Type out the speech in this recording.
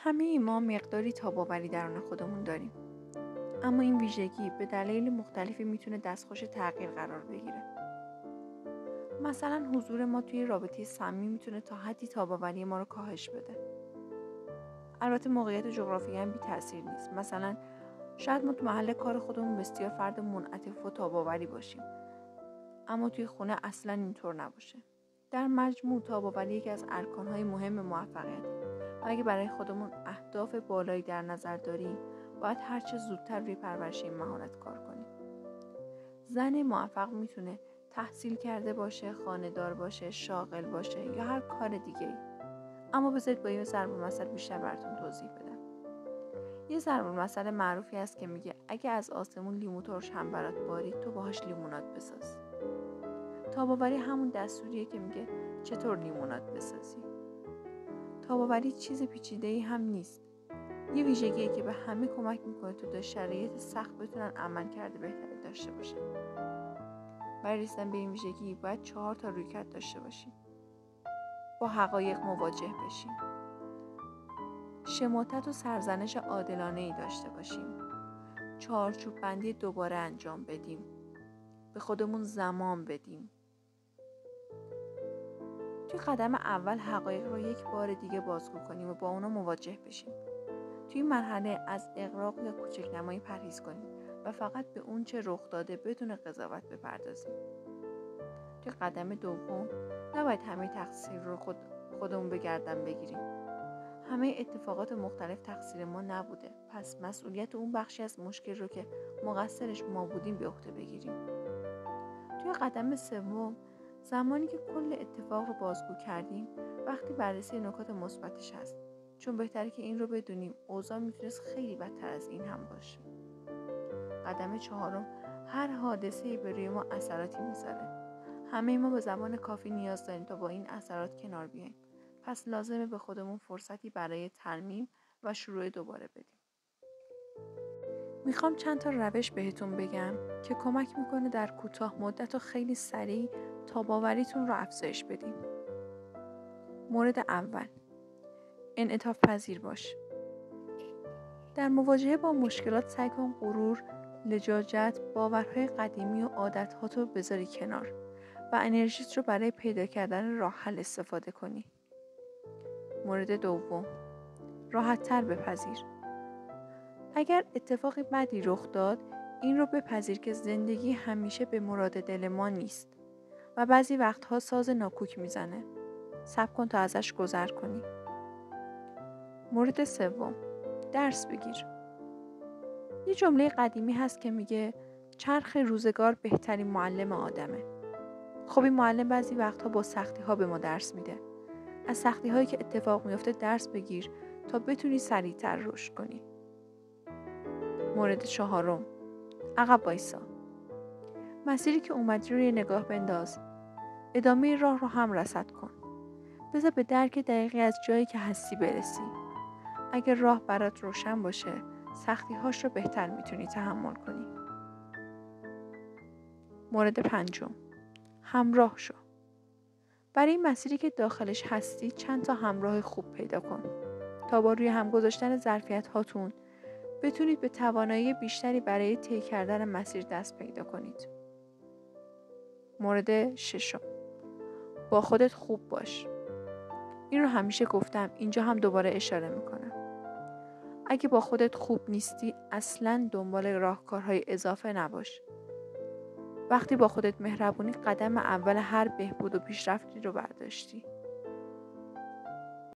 همه ما مقداری تاب‌آوری درون خودمون داریم. اما این ویژگی به دلایل مختلفی میتونه دستخوش تغییر قرار بگیره. مثلا حضور ما توی رابطه صمیمی میتونه تا حدی تاب‌آوری ما رو کاهش بده. البته موقعیت جغرافیایی هم بی تاثیر نیست. مثلا شاید ما تو محل کار خودمون بسیار فرد منعطف و تاب‌آوری باشیم، اما توی خونه اصلا اینطور نباشه. در مجموع تاب‌آوری یکی از ارکان‌های مهم موفقیت. و اگه برای خودمون اهداف بالایی در نظر داریم، باید هرچه زودتر روی پرورش این مهارت کار کنیم. زن موفق میتونه تحصیل کرده باشه، خانه‌دار باشه، شاغل باشه یا هر کار دیگه‌ای. اما بذارید با یه ضرب‌المثل بیشتر براتون توضیح بدم. یه ضرب‌المثل معروفی هست که میگه اگه از آسمون لیمو ترش هم برات بارید، تو باهاش لیموناد بساز. تاب‌آوری همون دستوریه که میگه چطور لیموناد بسازی. تاب‌آوری چیز پیچیده‌ای هم نیست. یه ویژگیه که به همه کمک میکنه تو در شرایط سخت بتونن عملکرد بهتری داشته باشن. برای رسیدن به این ویژگی باید 4 تا رویکرد داشته باشیم. با حقایق مواجه بشیم. شماتت و سرزنش عادلانه‌ای داشته باشیم. چارچوب بندی دوباره انجام بدیم. به خودمون زمان بدیم. توی قدم اول حقایق رو یک بار دیگه بازگو کنیم و با اونا مواجه بشیم. توی این مرحله از اغراق یا کوچک‌نمایی پرهیز کنیم و فقط به اون چه رخ داده بدون قضاوت بپردازیم. توی قدم دوم نباید همه تقصیر رو خودمون به گردن بگیریم. همه اتفاقات مختلف تقصیر ما نبوده، پس مسئولیت اون بخشی از مشکل رو که مقصرش ما بودیم به عهده بگیریم. توی قدم سوم زمانی که کل اتفاق رو بازگو کردیم، وقتی بررسی نکات مثبتش هست، چون بهتره که این رو بدونیم اوضاع میتونست خیلی بدتر از این هم باشه. قدم چهارم هر حادثه‌ای به روی ما اثراتی میذاره. همه ما به زمان کافی نیاز داریم تا با این اثرات کنار بیاییم. پس لازمه به خودمون فرصتی برای ترمیم و شروع دوباره بدیم. میخوام چند تا روش بهتون بگم که کمک میکنه در کوتاه مدت و خیلی سریع تاب‌آوریتون رو افزایش بدیم. مورد اول، انعطاف پذیر باش. در مواجهه با مشکلات سعی کن غرور، لجاجت، باورهای قدیمی و عادت‌هاتو بذاری کنار و انرژیت رو برای پیدا کردن راه حل استفاده کنی. مورد دوم، راحت‌تر بپذیر. اگر اتفاقی بدی رخ داد، این رو بپذیر که زندگی همیشه به مراد دل ما نیست و بعضی وقتها ساز ناکوک میزنه. صبر کن تا ازش گذر کنی. مورد سوم، درس بگیر. یه جمله قدیمی هست که میگه چرخ روزگار بهترین معلم آدمه. خب این معلم بعضی وقتها با سختی ها به ما درس میده. از سختی هایی که اتفاق میفته درس بگیر تا بتونی سریعتر رشد کنی. مورد چهارم، عقب وایسا. مسیری که اومدی رو یه نگاه بنداز. ادامه راه رو هم رصد کن. بذار به درک دقیقی از جایی که هستی برسی. اگر راه برات روشن باشه، سختی هاش رو بهتر میتونی تحمل کنی. مورد پنجم، همراه شو. برای این مسیری که داخلش هستی چند تا همراه خوب پیدا کن تا با روی هم گذاشتن ظرفیت هاتون بتونید به توانایی بیشتری برای طی کردن مسیر دست پیدا کنید. مورد ششم، با خودت خوب باش. این رو همیشه گفتم، اینجا هم دوباره اشاره میکنم. اگه با خودت خوب نیستی اصلاً دنبال راهکارهای اضافه نباش. وقتی با خودت مهربونی قدم اول هر بهبود و پیشرفتی رو برداشتی.